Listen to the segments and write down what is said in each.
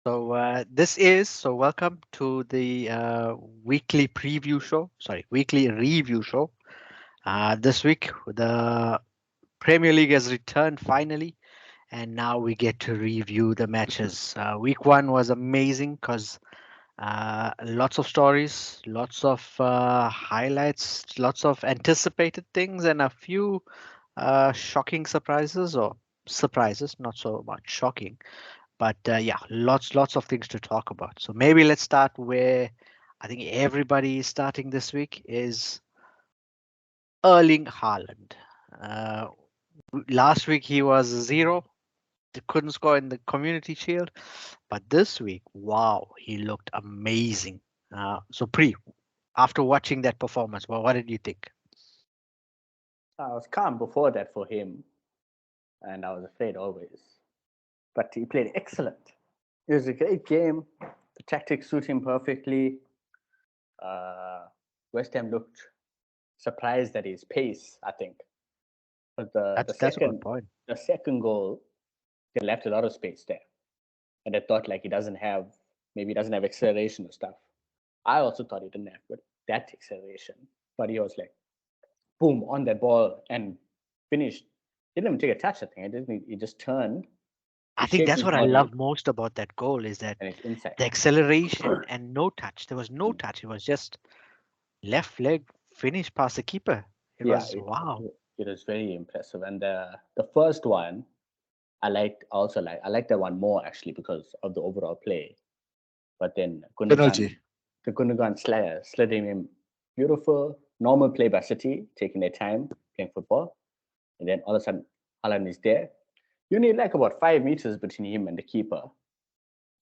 Welcome to the weekly preview show. Sorry, weekly review show. This week, the Premier League has returned finally, and now we get to review the matches. Week one was amazing because lots of stories, lots of highlights, lots of anticipated things, and a few shocking surprises or surprises, not so much shocking. But yeah, lots of things to talk about. So maybe let's start where I think everybody is starting this week is Erling Haaland. Uh, Last week he was zero. They couldn't score in the Community Shield, but this week, wow, he looked amazing. So Pri, after watching that performance, well, what did you think? I was calm before that for him, and I was afraid always. But he played excellent. It was a great game. The tactics suit him perfectly. West Ham looked surprised at his pace, I think. But That's a good point. the second goal, they left a lot of space there. And I thought like he doesn't have acceleration or stuff. I also thought he didn't have that acceleration. But he was like boom on that ball and finished. Didn't even take a touch, I think. He just turned. I think that's what I love most about that goal is that the acceleration and no touch. There was no touch. It was just left leg finish past the keeper. It was wow. It was very impressive. And the first one, I liked that one more actually because of the overall play. But then the Gundogan slid him in. Beautiful, normal play by City, taking their time playing football. And then all of a sudden, Haaland is there. You need like about 5 meters between him and the keeper.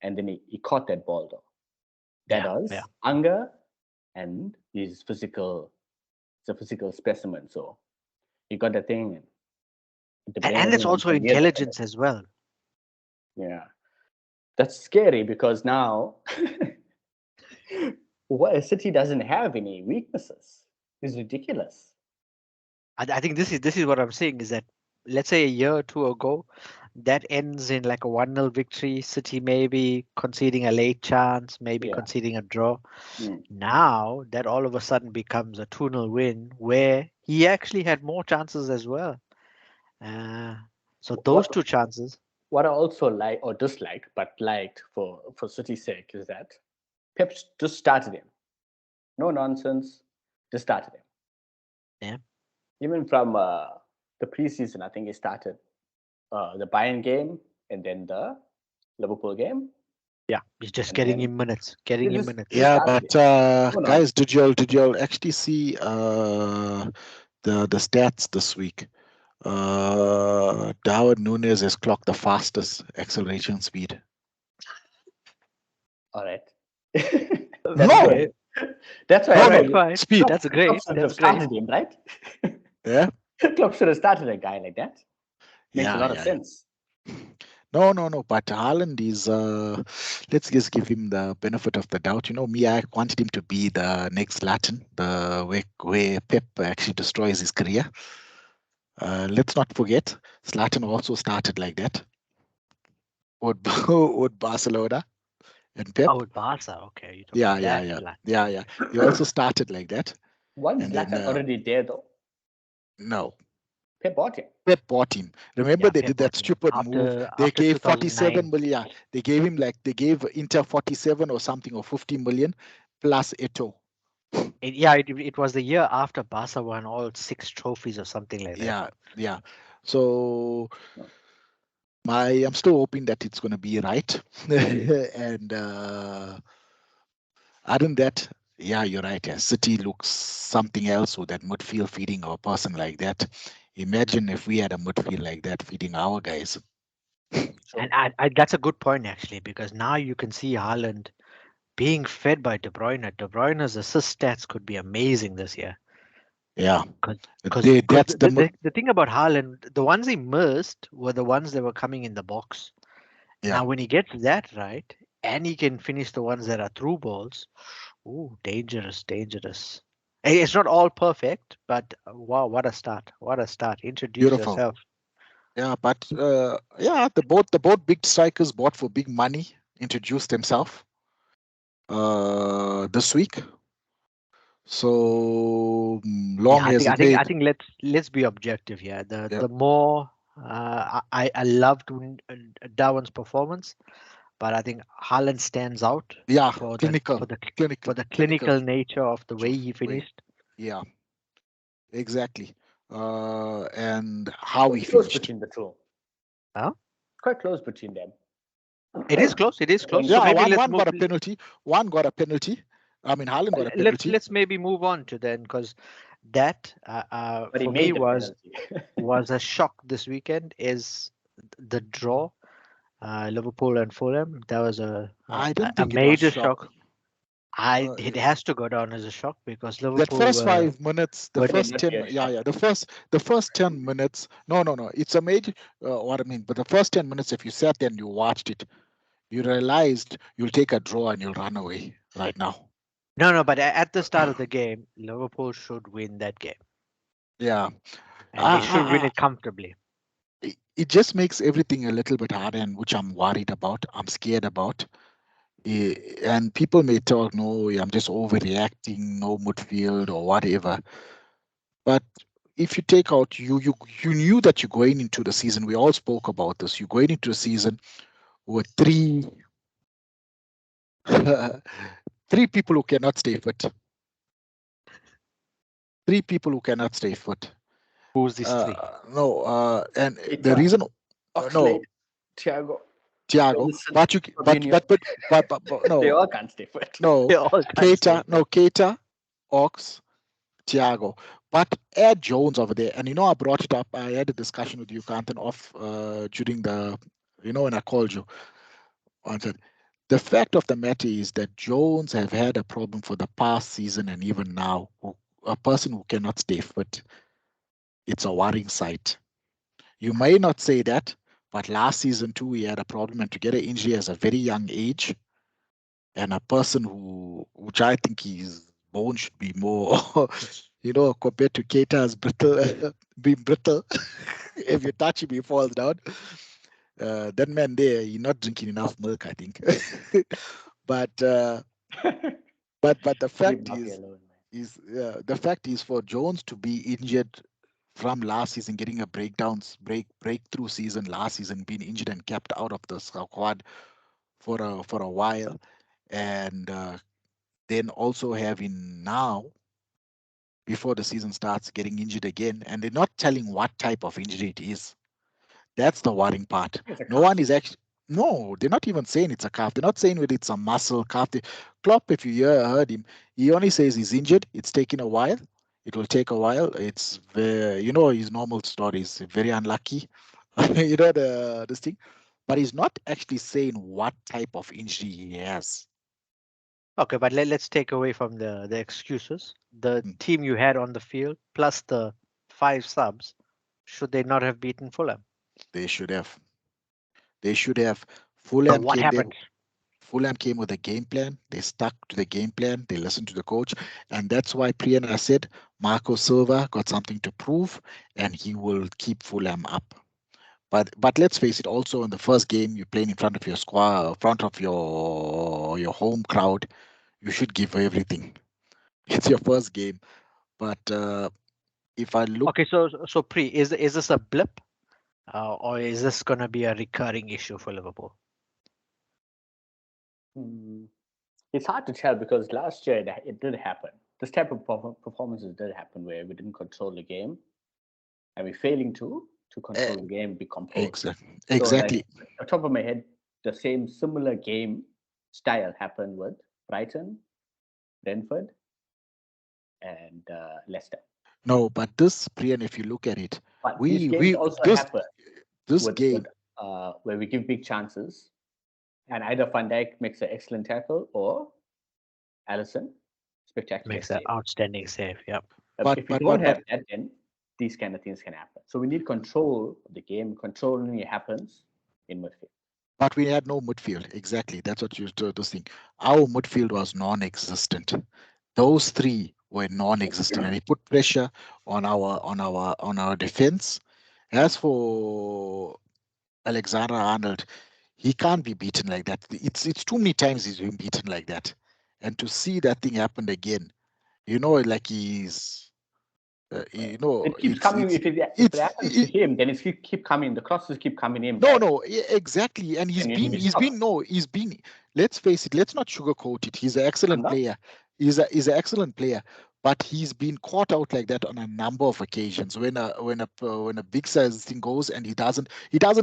And then he caught that ball though. That was anger and he's physical. It's a physical specimen. So he got the thing. And it's also intelligence as well. Yeah. That's scary because now City doesn't have any weaknesses. It's ridiculous. I think this is what I'm saying is that let's say a year or two ago, that ends in like a 1-0 victory. City maybe conceding a late chance, maybe conceding a draw. Now that all of a sudden becomes a 2-0 win where he actually had more chances as well. So those two chances. What I also like or disliked, but liked for City's sake is that Pep just started him. No nonsense, just started him. Yeah. Even from the preseason, I think he started the Bayern game and then the Liverpool game. Yeah, he's just getting him minutes. Yeah, but guys, did y'all actually see the stats this week? Darwin Núñez has clocked the fastest acceleration speed. All right. No, that's why. No, speed. That's great. That's great. Him, right? Yeah. Klopp should have started a guy like that. Makes a lot of sense. No. But Haaland is. Let's just give him the benefit of the doubt. You know, me, I wanted him to be the next Latin, the where Pep actually destroys his career. Let's not forget, Zlatan also started like that. With Barcelona and Pep. Oh, with Barca. Okay. Yeah. He also started like that. Wasn't Zlatan already there though? No. Pep bought him. Remember they did that stupid move. They gave 47 million. They gave Inter 47 or something or 50 million plus Eto'o. It was the year after Barca won all 6 trophies or something like that. Yeah. So I'm still hoping that it's going to be right. And other than that, yeah, you're right. Yeah. City looks something else with that midfield feeding a person like that. Imagine if we had a midfield like that feeding our guys. And that's a good point actually, because now you can see Haaland being fed by De Bruyne. De Bruyne's assist stats could be amazing this year. Yeah. Because the thing about Haaland, the ones he missed were the ones that were coming in the box. Yeah. Now when he gets that right, and he can finish the ones that are through balls, ooh, dangerous. It's not all perfect, but wow, what a start. Introduce yourself. Yeah, but the both big strikers bought for big money. introduced himself this week. So long as it I think let's be objective here. The more I loved Darwin's performance, but I think Haaland stands out. Yeah, for clinical, the clinical nature of the way he finished. Yeah, exactly. And how he close finished. between the two. Huh? Quite close between them. It is close. It is close. Yeah, So maybe one got a penalty. One got a penalty. I mean, Haaland got a penalty. Let's maybe move on to then, because that But for me was a shock this weekend. Is the draw, Liverpool and Fulham. That was I don't a think it was major shock. shock. It has to go down as a shock because Liverpool. That first 5 minutes, the but first 10, the first 10 minutes. No, it's a major. What I mean, but the first 10 minutes, if you sat there and you watched it, you realized you'll take a draw and you'll run away right now. No, but at the start of the game, Liverpool should win that game. Yeah, and they should win it comfortably. It just makes everything a little bit harder, and which I'm worried about. I'm scared about. And people may talk, no, I'm just overreacting, no midfield or whatever. But if you take out, you knew that you're going into the season. We all spoke about this. You're going into the season with three people who cannot stay fit. 3 people who cannot stay fit. Who's these 3? No, and the reason, no, Thiago. But no, they all can't stay fit. No, Keita, Ox, Thiago. But add Jones over there. And I brought it up. I had a discussion with you, Kantan, off during the, when I called you. The fact of the matter is that Jones have had a problem for the past season and even now. A person who cannot stay fit. It's a worrying sight. You may not say that, but last season too, he had a problem, and to get an injury at a very young age, and a person which I think his bone should be more, compared to Keita's brittle, being brittle. If you touch him, he falls down. That man there, you're not drinking enough milk, I think. but the fact the fact is for Jones to be injured from last season, getting a breakthrough season last season, being injured and kept out of the squad for a while, and then also having now, before the season starts, getting injured again, and they're not telling what type of injury it is. That's the worrying part. No one is actually. No, they're not even saying it's a calf. They're not saying whether it's a muscle calf. Klopp, if you heard him, he only says he's injured. It's taking a while. It will take a while. It's his normal stories. Very unlucky. This thing, but he's not actually saying what type of injury he has. Okay, but let's take away from the excuses. The team you had on the field plus the 5 subs, should they not have beaten Fulham? They should have. Fulham what happened? Fulham came with a game plan. They stuck to the game plan. They listened to the coach. And that's why Priyan said Marco Silva got something to prove, and he will keep Fulham up. But let's face it, also in the first game, you're playing in front of your squad, in front of your home crowd, you should give everything. It's your first game. But if I look... Okay, so Pri, is this a blip? Or is this going to be a recurring issue for Liverpool? It's hard to tell because last year it did happen. This type of performances did happen where we didn't control the game, and we're failing to control the game, be composed. Exactly. So, like, on top of my head, the same similar game style happened with Brighton, Brentford, and Leicester. No, but this, Priyan, if you look at it, but these games also happen. This game where we give big chances, and either Van Dijk makes an excellent tackle or Alisson spectacular makes an outstanding save. Yeah. But if you don't have that, then these kind of things can happen. So we need control of the game. Control only happens in midfield. But we had no midfield. Exactly. That's what you told us. Our midfield was non-existent. Those 3 were non-existent, and it put pressure on our defense. As for Alexander-Arnold, He can't be beaten like that. It's too many times he's been beaten like that, and to see that thing happen again, like he's, It keeps coming. If it happens to him, then it keep coming. The crosses keep coming in. No, right? no, exactly. And he's been. Let's face it. Let's not sugarcoat it. He's an excellent player. He's an excellent player, but he's been caught out like that on a number of occasions. When a big size thing goes and he doesn't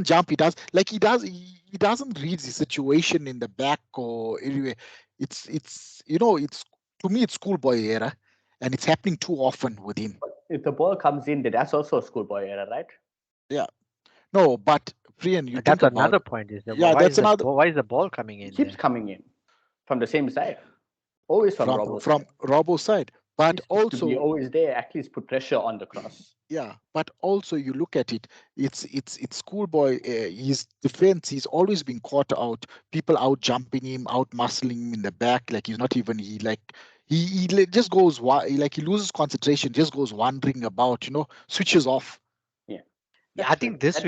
jump. He doesn't read the situation in the back or anyway. It's to me it's schoolboy era, and it's happening too often with him. If the ball comes in, that's also a schoolboy error, right? Yeah. No, but Priyan, you But think that's about another point. Is that yeah, that's another. why is the ball coming in? It keeps coming in from the same side, always from Robbo's side. But also to be always there, at least put pressure on the cross. Yeah, but also you look at it. It's schoolboy. His defense. He's always been caught out. People out jumping him, out muscling him in the back. Like he's not even. He just goes like he loses concentration. Just goes wandering about. Switches off. Yeah, I think this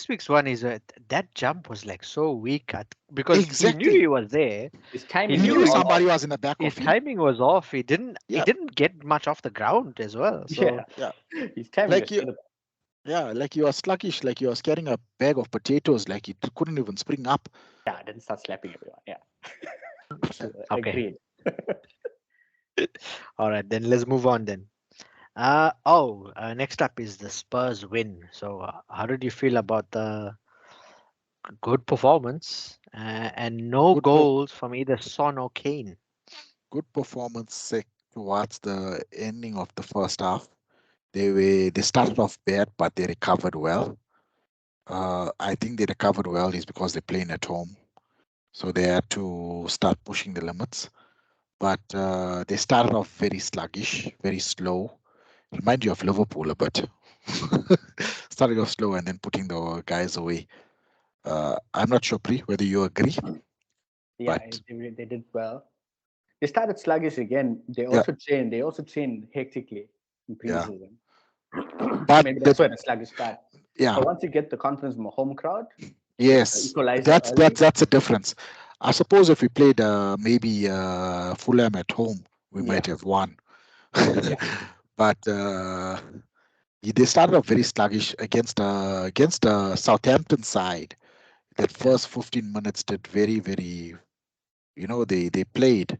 week's one is that jump was like so weak because he knew he was there. His timing, he knew somebody was in the back his of him. timing was off. He didn't get much off the ground as well. So his timing like you are sluggish, like you are carrying a bag of potatoes, like it couldn't even spring up. Yeah, then start slapping everyone. Yeah. Okay. Agreed. All right, then let's move on then. Next up is the Spurs win. So, how did you feel about the good performance and no goals from either Son or Kane? Good performance towards the ending of the first half. They started off bad, but they recovered well. I think they recovered well is because they're playing at home, so they had to start pushing the limits. But they started off very sluggish, very slow. Remind you of Liverpool a bit. Starting off slow and then putting the guys away. I'm not sure, Pri, whether you agree. Yeah, but they did well. They started sluggish again. They also trained hectically in preseason. But maybe that's why the sluggish start. Yeah. But once you get the confidence from a home crowd, yes, that's a difference. I suppose if we played maybe Fulham at home, we might have won. But they started off very sluggish against Southampton side. That first 15 minutes did very, very, they played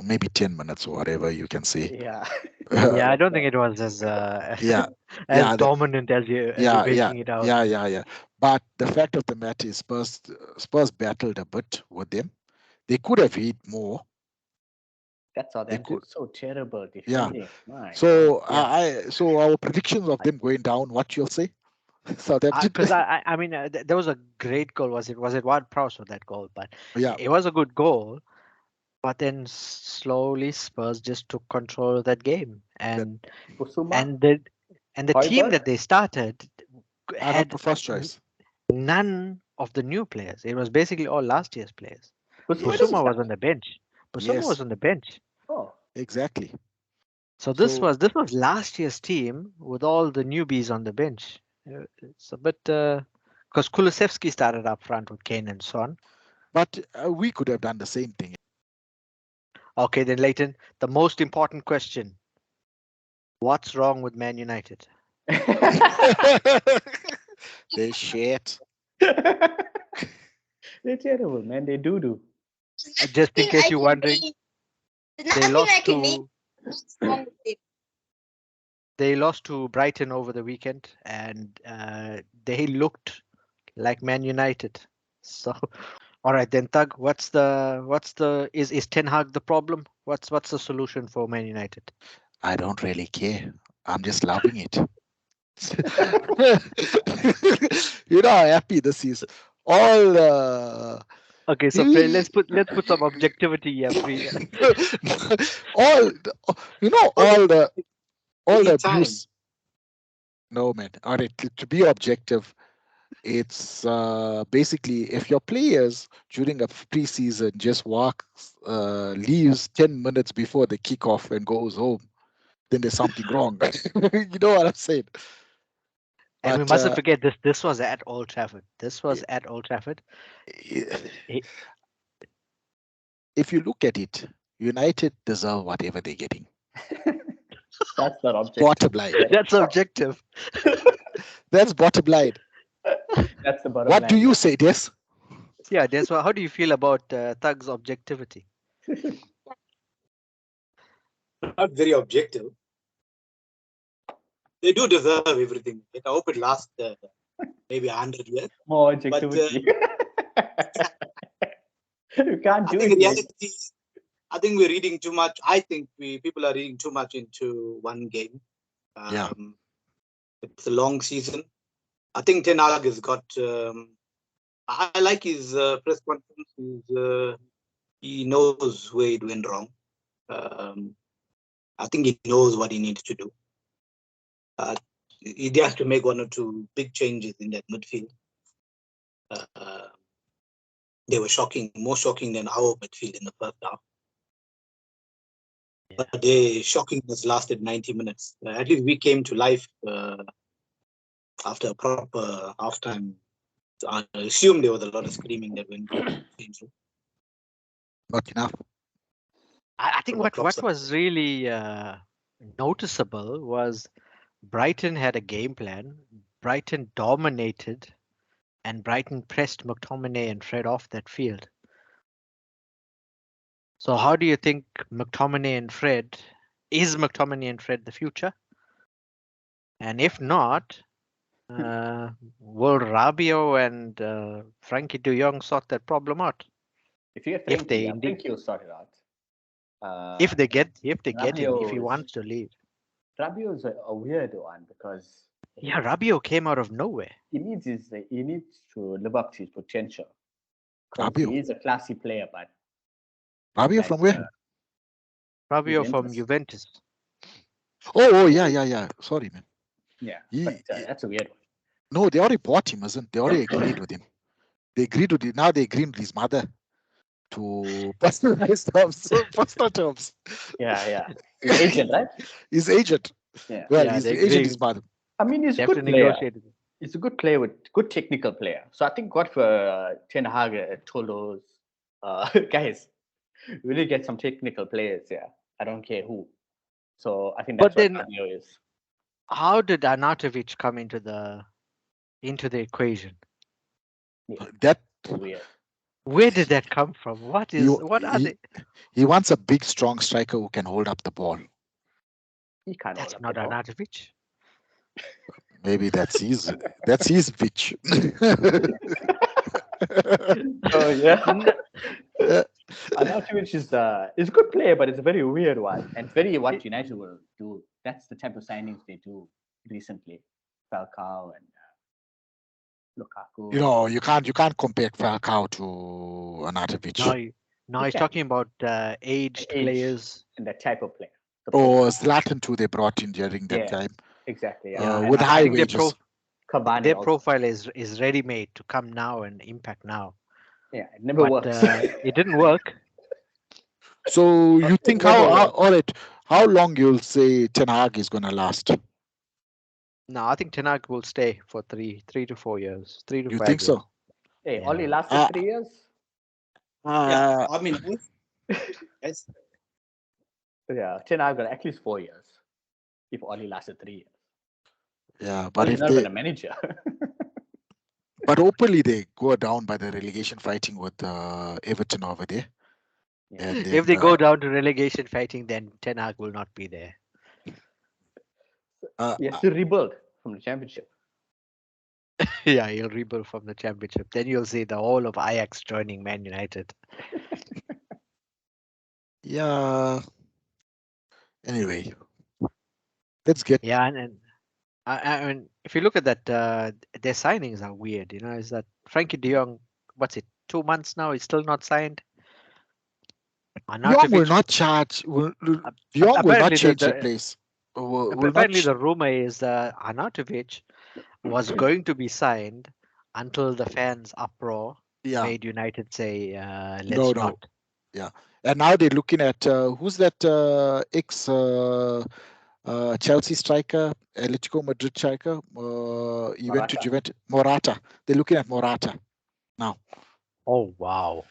maybe 10 minutes or whatever you can say. Yeah. Yeah, I don't think it was as dominant as you're making it out. Yeah. But the fact of the matter is Spurs battled a bit with them. They could have hit more. That's all. They're so terrible defending. Yeah. So our predictions of them going down, what you'll say? Because I mean there was a great goal. Was it Ward-Prowse for that goal? But it was a good goal. But then slowly Spurs just took control of that game, and the team that they started had the first choice. None of the new players. It was basically all last year's players. Busuma was on the bench. Was on the bench. Oh, exactly. So this was last year's team with all the newbies on the bench. It's a bit because Kulusevski started up front with Kane and Son. But we could have done the same thing. Okay, then Leighton, the most important question. What's wrong with Man United? They shit. They're terrible, man. They do. Just in case you're wondering, they lost to Brighton over the weekend, and they looked like Man United. So, all right then, Thug. Is Ten Hag the problem? What's the solution for Man United? I don't really care. I'm just loving it. You know how happy this is. All. Okay, so let's put some objectivity here. all the abuse. No, man. All right, to be objective, it's basically if your players during a preseason just leaves 10 minutes before the kickoff and goes home, then there's something wrong. You know what I'm saying? And we But mustn't forget this. This was at Old Trafford. This was at Old Trafford. if you look at it, United deserve whatever they're getting. That's not objective. Bottom line. That's objective. That's bottom line. That's the bottom What line. do you say, Des? Yeah, that's what. How do you feel about Thug's objectivity? Not very objective. They do deserve everything. Like, I hope it lasts maybe 100 years. More objectivity. You can't do I think it. reality, I think we're reading too much. I think people are reading too much into one game. Yeah. It's a long season. I think Ten Hag has got. I like his press conference. He knows where it went wrong. I think he knows what he needs to do. He has to make one or two big changes in that midfield. They were shocking, more shocking than our midfield in the first half. But the shockingness lasted 90 minutes. At least we came to life after a proper halftime. I assume there was a lot of screaming that went on. Not enough. I think what was really noticeable was Brighton had a game plan. Brighton dominated, and Brighton pressed McTominay and Fred off that field. So how do you think McTominay and Fred, is McTominay and Fred the future? And if not, will Rabiot and Frankie de Jong sort that problem out? If you get If they Frankie, I indeed- think you'll sort it out. If they get him, if he Rabiot wants to leave. Rabiot is a weird one because Yeah, Rabiot came out of nowhere. he needs to live up to his potential. 'Cause Rabiot. He is a classy player, but Rabiot like, from where? Rabiot from Juventus. Juventus. Oh, yeah. Sorry, man. yeah, He- but that's a weird one. No, they already bought him, isn't? They already agreed with him. They agreed with it. Now they agreed with his mother to personalize terms, personal terms. Yeah. His agent, right? His agent. Yeah. Well, Yeah, his they agent agreed. is mother. I mean, he's They a have to good player. negotiate. He's a good player with good technical player. So I think what Ten Hag told those guys, we really get some technical players. Yeah, I don't care who. So I think that's But what then- Rabiot is. How did Arnautovic come into the equation? That Weird. Where did that come from? What are they? he wants a big, strong striker who can hold up the ball. He can't. That's hold not up the ball. Arnautovic. Maybe that's his pitch. Oh yeah. Arnautovic is a good player, but it's a very weird one, and very what United will do. That's the type of signings they do recently. Falcao and Lukaku. You know, you can't compare Falcao to Arnautovic. No, he's talking about aged Age. players. and that type of player. The Or profile. Zlatan too, they brought in during that Yeah. time. Exactly. Yeah. Yeah, With I high think wages. Cavani their also. profile is ready made to come now and impact now. Yeah, it never But works. it didn't work. So you think never all right, how long you'll say Ten Hag is gonna last? No, I think Ten Hag will stay for 3 to 4 years. 3 to You 5 think years. so? Hey, Yeah. only lasted 3 years. Yeah, I mean, yes. Yeah, Ten Hag got at least 4 years. If only lasted 3 years. Yeah, But but he's if not they even a manager. but openly they go down by the relegation fighting with Everton over there. Yeah. And If they then, go down to relegation fighting, then Ten Hag will not be there. He has to rebuild from the championship. Yeah, he'll rebuild from the championship. Then you'll see the whole of Ajax joining Man United. yeah. Anyway, let's get Yeah, and I mean, if you look at that, their signings are weird. You know, is that Frankie de Jong? What's it? 2 months now. He's still not signed. Young will Arnautovic- not charge. Young will not apparently change the- the place. Will Apparently, not, the rumor is Arnautovic was going to be signed until the fans' uproar yeah. made United say, "Let's No. not." And now they're looking at who's that ex Chelsea striker, Atletico Madrid striker. He went to Morata. Juventus. Morata. They're looking at Morata now. Oh wow.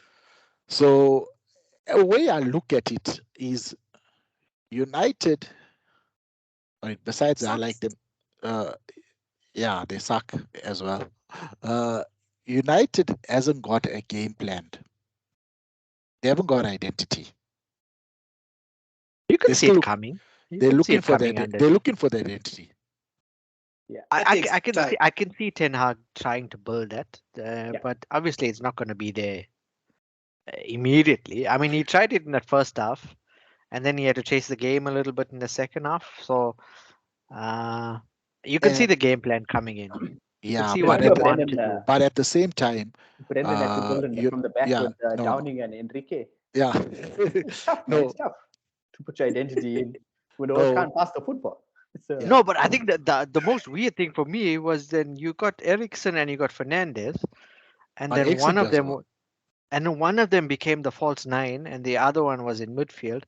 So a way I look at it is United. I mean, besides, I like them. Yeah, they suck as well. United hasn't got a game planned. They haven't got identity. You can They're see still it coming. You they're can see looking it for their coming under. they're looking for their identity. Yeah. I can see Ten Hag trying to build that, Yeah. but obviously it's not going to be there immediately. I mean, he tried it in that first half, and then he had to chase the game a little bit in the second half. So you can see the game plan coming in. You can Yeah, see but what they at the, want to Brendan, do. but at the same time, Brendan had to build it you, from the back yeah, with no, Downing and Enrique. yeah, It's tough, man. no, It's tough to put your identity in when the No. all can't pass the football. So, Yeah. No, but I think that the most weird thing for me was then you got Ericsson and you got Fernandez, and But then Eriksen one of does them well. and one of them became the false nine, and the other one was in midfield.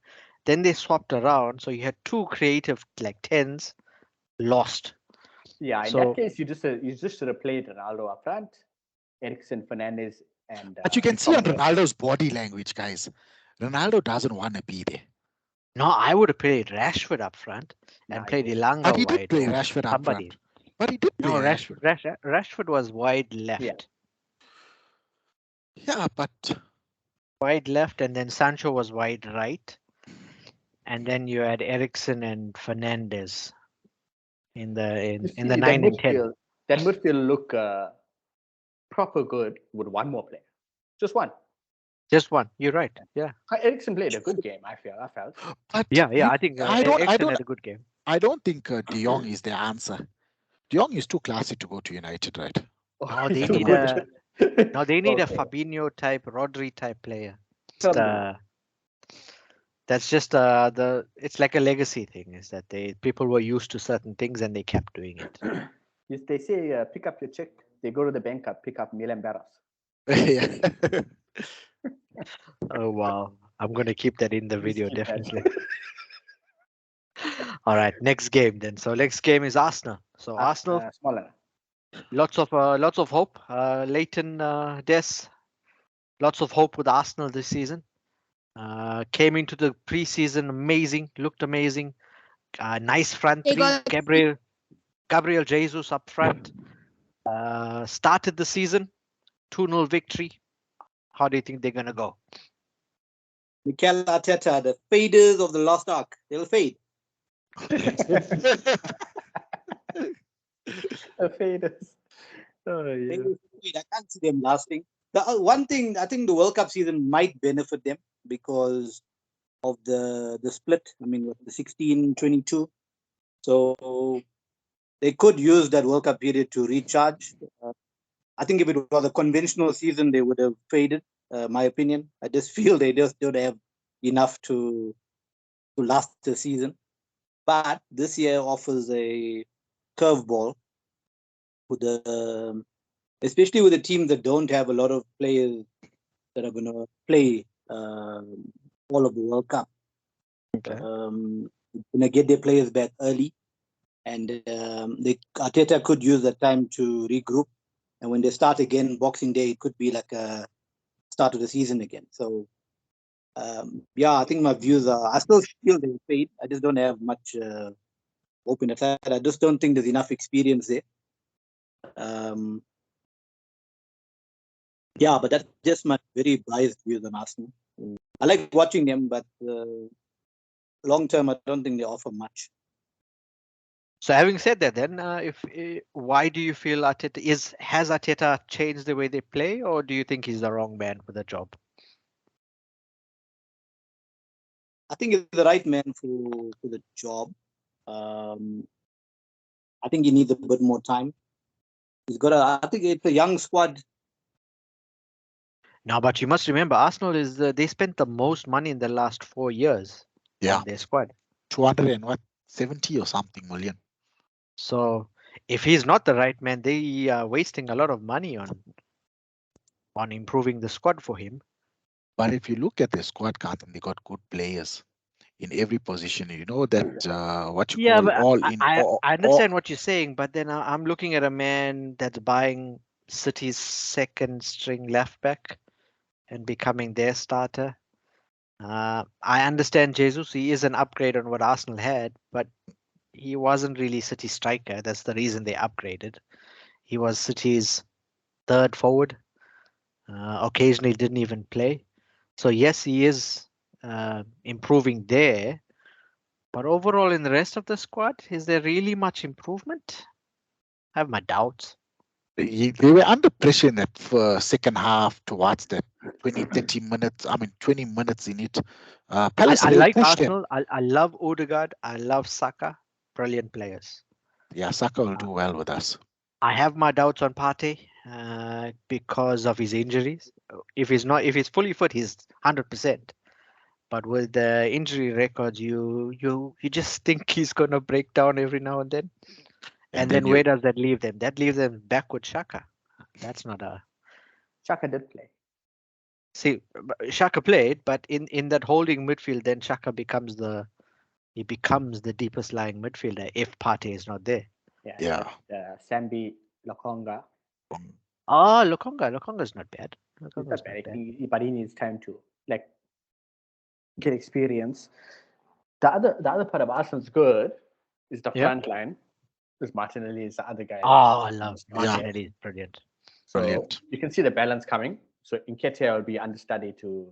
Then they swapped around, so you had two creative like tens lost. yeah, in So- that case, you just should have played Ronaldo up front, Ericsson, Fernandez, and. But you can see on Tom Brady. Ronaldo's body language, guys. Ronaldo doesn't want to be there. No, I would have played Rashford up front and Nah, played he Elanga But he wide. did play or Rashford up somebody. front. But he did play No, Rashford. Rashford was wide left. Yeah. Yeah, but Wide left, and then Sancho was wide right. And then you had Ericsson and Fernandez in the You see, in the that 9 and 10. midfield, that midfield look proper good with one more player, just one. Just one. You're right. Yeah. Ericsson played a good game. I felt. but Yeah. you- I think I don't Ericsson had a good game. I don't think De Jong is the answer. De Jong is too classy to go to United, right? No, they He's too need good. No, they need a Okay. Fabinho type, Rodri type player. Tell Just, me. that's just it's like a legacy thing. Is that people were used to certain things and they kept doing it. Yes, they say pick up your check. They go to the bank up, pick up Milan Barros. Yeah. Oh wow! I'm gonna keep that in the video keep that. definitely. All right, next game then. So next game is Arsenal. So Arsenal, Smaller. lots of hope. Leighton, Des, lots of hope with Arsenal this season. Came into the preseason amazing, looked amazing. Nice front three. Gabriel Jesus up front. Started the season 2-0 victory. How do you think they're gonna go? Mikel Arteta, the faders of the lost ark, they'll fade. The faders. Oh, They yeah. will fade. I can't see them lasting. The one thing, I think the World Cup season might benefit them because of the split. I mean, with the 16-22. So they could use that World Cup period to recharge. I think if it was a conventional season, they would have faded. My opinion. I just feel they just don't have enough to last the season. But this year offers a curveball with the, especially with the teams that don't have a lot of players that are going to play all of the World Cup. Okay. Going to get their players back early, and Arteta could use that time to regroup. And when they start again, Boxing Day, it could be like a start of the season again. So, I think my views are, I still feel they fade. I just don't have much hope in that. I just don't think there's enough experience there. But that's just my very biased views on Arsenal. I like watching them, but long term, I don't think they offer much. So having said that, then why do you feel Arteta has Arteta changed the way they play, or do you think he's the wrong man for the job? I think he's the right man for the job. I think he needs a bit more time. He's got I think it's a young squad. No, but you must remember, Arsenal is they spent the most money in the last 4 years Yeah. on their squad. 270 or something million. So if he's not the right man, they are wasting a lot of money on improving the squad for him. But if you look at the squad, Carlton, they got good players. in every position. You know that what you Yeah, call but all in all, I understand what you're saying, but then I'm looking at a man that's buying City's second string left back and becoming their starter. I understand Jesus, he is an upgrade on what Arsenal had, but he wasn't really City striker. That's the reason they upgraded. He was City's third forward. Occasionally didn't even play. So yes, he is improving there. But overall, in the rest of the squad, is there really much improvement? I have my doubts. they were under pressure in that second half towards that 20-30 minutes. I mean, 20 minutes in it. Palace I really like pushed them. Arsenal. I love Odegaard. I love Saka. Brilliant players. Yeah, Saka will do well with us. I have my doubts on Partey because of his injuries. If he's fully fit, he's 100%. But with the injury records, you just think he's gonna break down every now and then. And then where does that leave them? That leaves them back with Shaka. That's not a. Xhaka did play. See, Shaka played, but in that holding midfield, then Shaka becomes the deepest lying midfielder if Partey is not there. Yeah. Sambi Lokonga. Oh, Lokonga's not bad. He's Lokonga's not bad. But he needs time to get experience. The other part of Arsenal's good is the front line. Because Martinelli is the other guy. Oh, I love Martinelli. Brilliant. So Brilliant. you can see the balance coming. So Nketiah will be understudy to.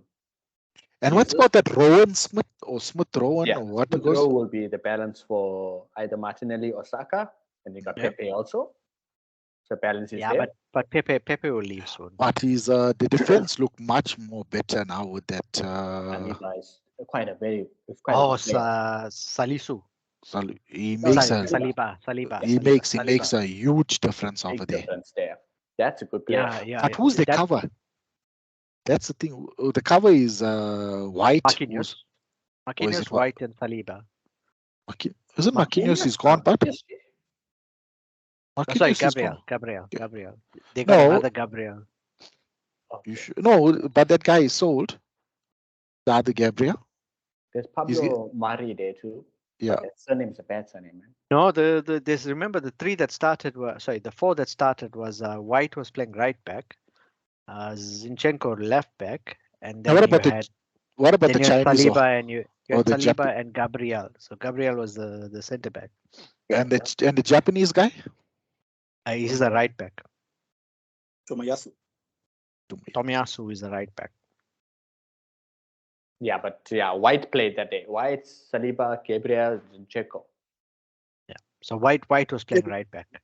And what's about that Rowan Smith or Smith Rowan or what Smith Rowe will be the balance for either Martinelli or Saka. And they got Pepe also. So balance is there. But Pepe will leave soon. But he's the defense look much more better now with that. Saliba is quite a very. Salisu. He makes Saliba. He makes a huge difference over there. Difference there. That's a good player. Yeah. But who's the cover? That's the thing. The cover is White. Marquinhos, White, and Saliba. Isn't Marquinhos is gone, but sorry, Gabriel. They got another Gabriel. You should, no, but that guy is sold. The other Gabriel. There's Pablo Mari there too. Yeah. That surname is a bad surname, man. No, there's remember the four that started was White was playing right back, Zinchenko left back, and then what about the Chinese? Saliba and you had Saliba and Gabriel. So Gabriel was the center back. And the Japanese guy? He's a right back. Tomiyasu is the right back. Yeah, but White played that day. White, Saliba, Gabriel, Zinchenko. Yeah. So White was playing right back.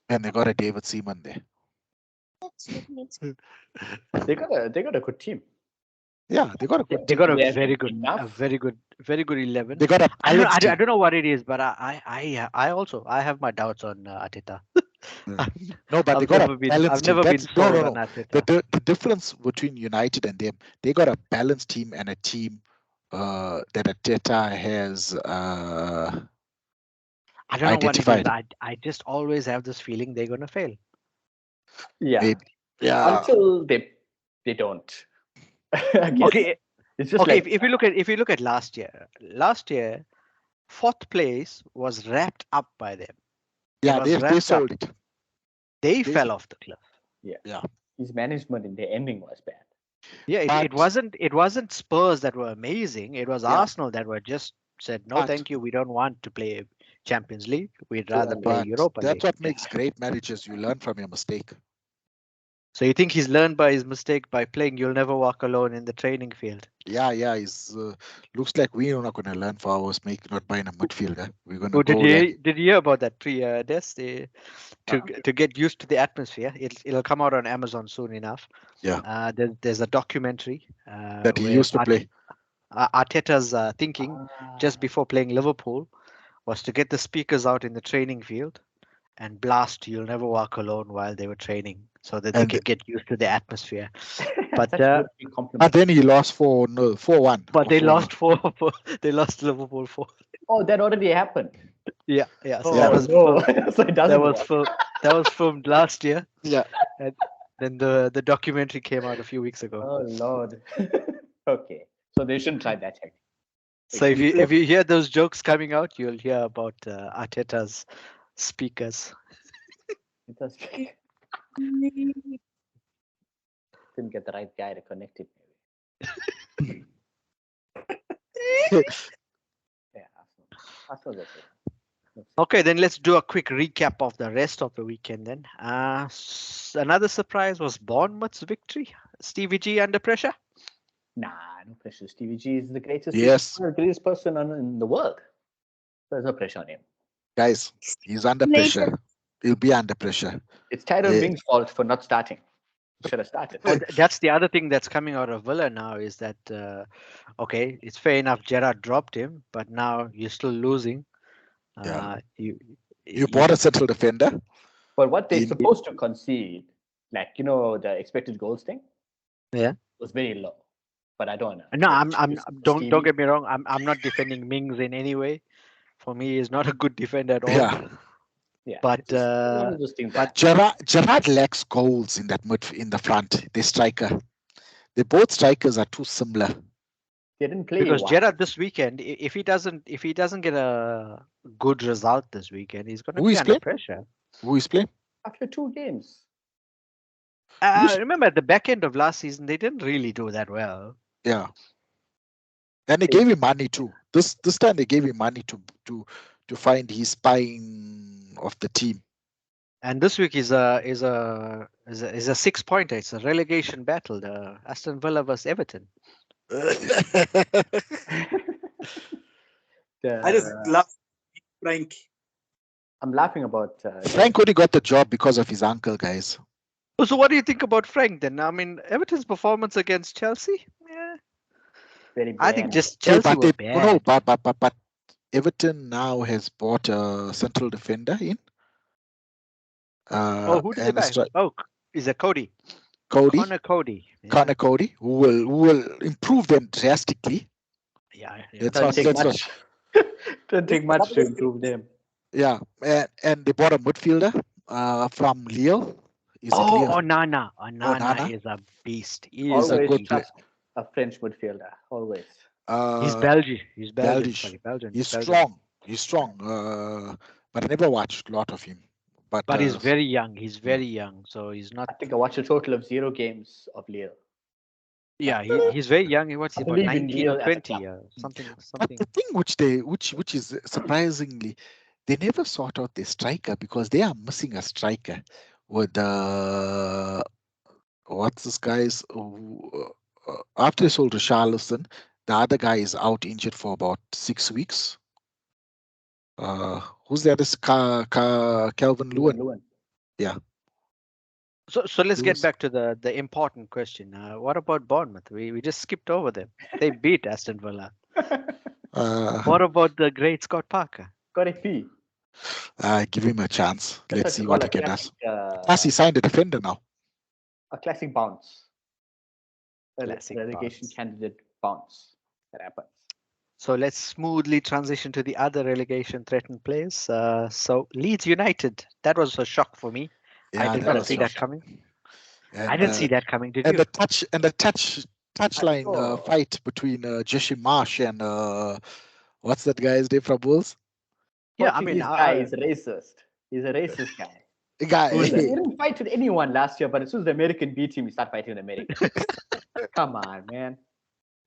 And they got a David Seaman there. They got a good team. Yeah, they got a very good 11. They got I don't know what it is, but I also have my doubts on Arteta. No, but they got a balanced team. On Arteta. The difference between United and them, they got a balanced team and a team that Arteta has I don't know identified. what it is. I just always have this feeling they're gonna fail. Yeah. Until they don't. Okay. It's just if you look at last year, fourth place was wrapped up by them. Yeah, they sold it. They fell off the cliff. Yeah. His management in the ending was bad. Yeah, it wasn't Spurs that were amazing. It was Arsenal that were just said no, thank you. We don't want to play Champions League. We'd rather play Europa League. That's what makes great managers. You learn from your mistake. So you think he's learned by his mistake by playing "You'll Never Walk Alone" in the training field? Yeah. He's looks like we're not going to learn for our mistake not buying a midfielder. We're going to Did you hear about that to get used to the atmosphere? It'll come out on Amazon soon enough. Yeah. There's a documentary that he used to play. Arteta's thinking just before playing Liverpool was to get the speakers out in the training field and blast "You'll Never Walk Alone" while they were training, so that they could get used to the atmosphere. But then he lost 4-1. But they lost 4. They lost Liverpool 4. Oh, that already happened. Yeah. So that was filmed last year. Yeah. And then the documentary came out a few weeks ago. Oh Lord. Okay, so they shouldn't try that technique. So if you hear those jokes coming out, you'll hear about Arteta's speakers. It was didn't get the right guy to connect it. Maybe. Yeah, Arsenal's okay. Okay, then let's do a quick recap of the rest of the weekend then. Another surprise was Bournemouth's victory. Stevie G under pressure? Nah, no pressure. Stevie G is the greatest, Yes. greatest person in the world. There's no pressure on him. Guys, he's under pressure. He'll be under pressure. It's Tyrone Mings' fault for not starting. Should have started. Oh, that's the other thing that's coming out of Villa now is that, okay, it's fair enough Gerrard dropped him, but now you're still losing. Yeah. You bought a central defender. But what they're supposed to concede, like, you know, the expected goals thing, yeah, was very low. But I don't know. No, don't get me wrong. I'm not defending Mings in any way. For me, he's not a good defender at all. Yeah. Yeah, but Gerrard lacks goals in that in the front. The striker, both strikers are too similar. They didn't play because Gerrard this weekend, if he doesn't get a good result this weekend, he's going to be under pressure. Who is playing? After 2 games. Remember at the back end of last season, they didn't really do that well. Yeah, and they gave him money too. This time they gave him money to find his spine of the team. And this week is a 6-pointer. It's a relegation battle. The Aston Villa versus Everton. I just love Frank. I'm laughing about Frank only got the job because of his uncle, guys. So what do you think about Frank then? I mean, Everton's performance against Chelsea? Yeah. Very bad. I think just Chelsea were bad. No, but Everton now has bought a central defender in. Who did they buy? Is it Cody? Connor Cody. Yeah. Connor Cody, who will improve them drastically. Yeah. Doesn't take much to improve them. Yeah, and they bought a midfielder from Lille. Onana. Onana is a beast. He is always a good player. A French midfielder, always. He's Belgian. He's Belgian. He's strong. He's strong. But I never watched a lot of him. But he's very young. He's very young, so he's not. I think I watched a total of 0 games of Lille. Yeah, he's very young. He was about 19 or 20, something. But the thing which is surprisingly, they never sort out their striker because they are missing a striker with what's this guy's after they sold Richarlison, the other guy is out injured for about 6 weeks. Who's the other? Calvin Lewin. Yeah. So let's get back to the important question. What about Bournemouth? We just skipped over them. They beat Aston Villa. What about the great Scott Parker? Got a fee. Give him a chance. Let's see what he can do. Plus, he signed a defender now. A classic bounce. Relegation candidate bounce. That happens. So let's smoothly transition to the other relegation threatened players. So Leeds United, that was a shock for me. Yeah, I did not see that coming. I didn't see that coming. Did you? The touchline fight between Jesse Marsh and what's that guy's name from Wolves? Yeah, I mean, this guy is racist. He's a racist guy. He didn't fight with anyone last year, but as soon as the American beat him, he started fighting with America. Come on, man.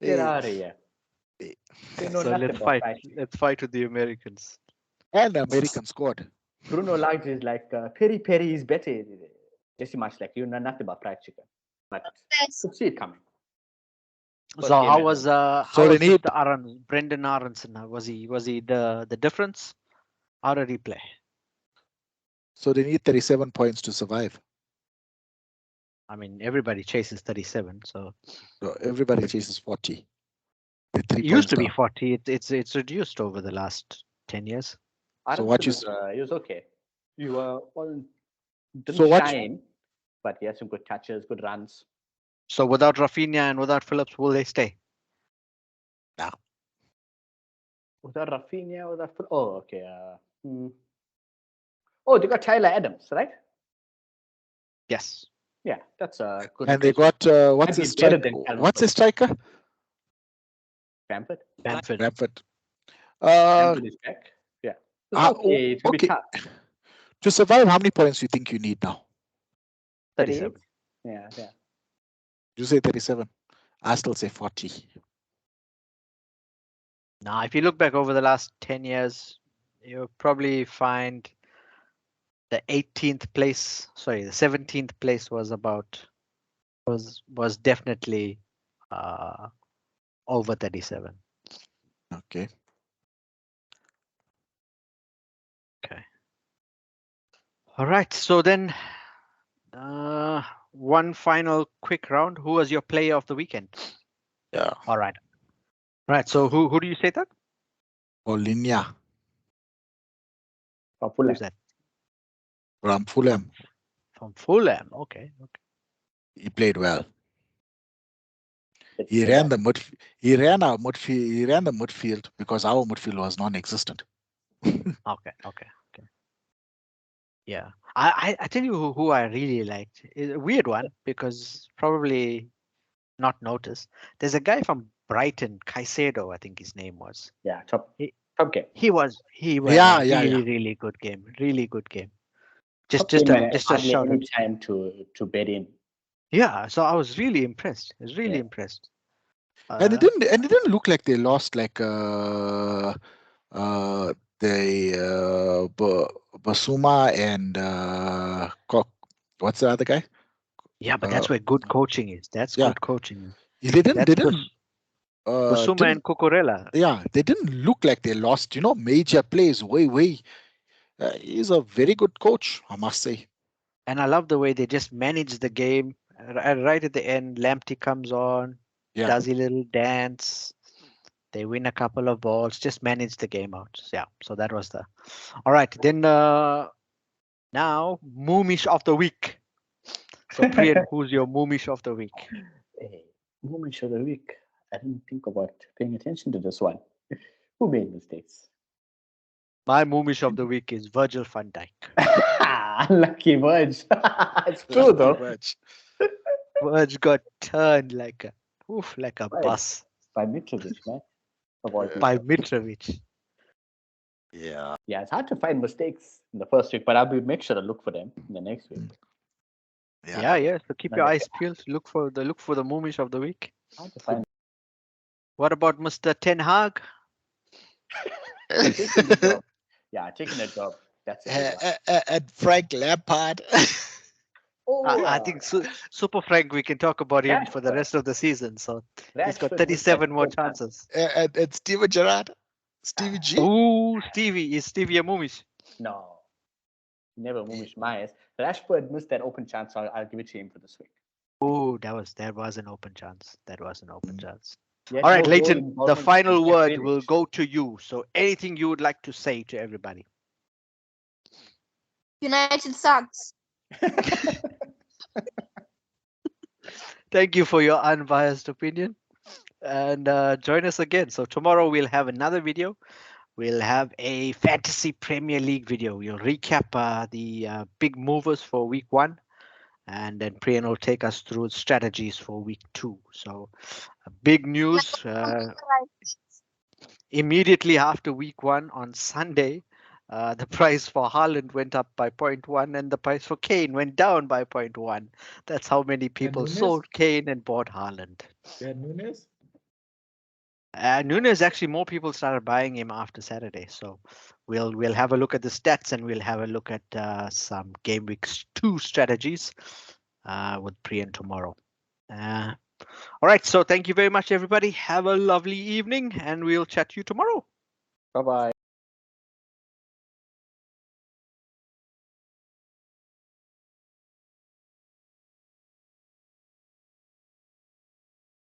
Get out of here. So let's fight. Let's fight with the Americans. And the American squad. Bruno Lage is like, Peri is better. Jesse Marsh like, you know nothing about fried chicken. But could see it coming. So how was Brendan Aronson? Was he the difference? How did he play? So they need 37 points to survive. I mean, everybody chases 37, so everybody chases 40. It used to be 40. It's reduced over the last 10 years. So what he was okay. You didn't shine, but he had some good touches, good runs. So without Rafinha and without Phillips, will they stay? No. Without Rafinha, without Phillips. Oh, okay. Oh, they got Tyler Adams, right? Yes. Yeah, that's a good. And they got what's his striker? Bamford. Bamford. Bamford. Bamford is back. Yeah. Okay, it will be okay. tough. To survive, how many points do you think you need now? 37. Yeah, yeah. You say 37. I still say 40. Now, if you look back over the last 10 years, you'll probably find the 18th place, sorry, the 17th place was definitely over 37. Okay. Okay. All right. So then, one final quick round. Who was your player of the weekend? Yeah. All right. Right. So who do you say that? Olinia For Fulham. Who's that? from Fulham. From Fulham. Okay. Okay. He played well. It's He the ran guy. the midfield. He ran our midfield. He ran the midfield because our midfield was non-existent. Okay. Okay. Okay. Yeah. I tell you who I really liked. It's a weird one because probably not noticed. There's a guy from Brighton, Caicedo, I think his name was. Yeah, top game. He was Yeah, a yeah, really, yeah. really good game. Really good game. Just Top game and just a hardly shout any out. time to bet in. Yeah, so I was really impressed. I was really Yeah. impressed. And it didn't look like they lost like the Basuma and what's the other guy? Yeah, but that's where good coaching is. That's yeah. good coaching. They didn't Basuma and Cucurella. yeah, they didn't look like they lost, major plays way. He's a very good coach, I must say. And I love the way they just manage the game. Right at the end, Lamptey comes on, Yeah. does a little dance. They win a couple of balls, just manage the game out. Yeah, so that was the. All right, then now Moomish of the week. So Priyan, who's your Moomish of the week? Hey, moment of the week. I didn't think about paying attention to this one. Who made mistakes? My Moomish of the week is Virgil van Dijk. Unlucky Verge. It's true though. Virg got turned like a bus By Mitrovic, man. by Mitrovic. Yeah. Yeah, it's hard to find mistakes in the first week, but I'll make sure to look for them in the next week. Yeah. So keep your eyes peeled. Look for the Moomish of the week. Hard to find. What about Mr. Ten Hag? Taking the job. Yeah, taking the job. That's it. And Frank Lampard. I think Super Frank, we can talk about him for the rest of the season. So he's got 37 more chances. And Steven Gerrard. Stevie G. Oh, Stevie. Is Stevie a Moomish? No. Never Moomish Myers. Rashford missed that open chance, so I'll give it to him for this week. Oh, that was an open chance. That was an open chance. Yes, All right, no Leighton, goal the involvement final in word that will finish. go to you. So anything you would like to say to everybody? United sucks. Thank you for your unbiased opinion. And join us again. So tomorrow we'll have another video. We'll have a fantasy Premier League video. We'll recap the big movers for week 1. And then Priyan will take us through strategies for week 2. So big news. Immediately after week 1 on Sunday, the price for Haaland went up by 0.1 and the price for Kane went down by 0.1. That's how many people sold Kane and bought Haaland. Nunes? Nunes, actually, more people started buying him after Saturday. So we'll have a look at the stats and we'll have a look at some game week 2 strategies with Priyan tomorrow. All right. So thank you very much, everybody. Have a lovely evening and we'll chat to you tomorrow. Bye-bye.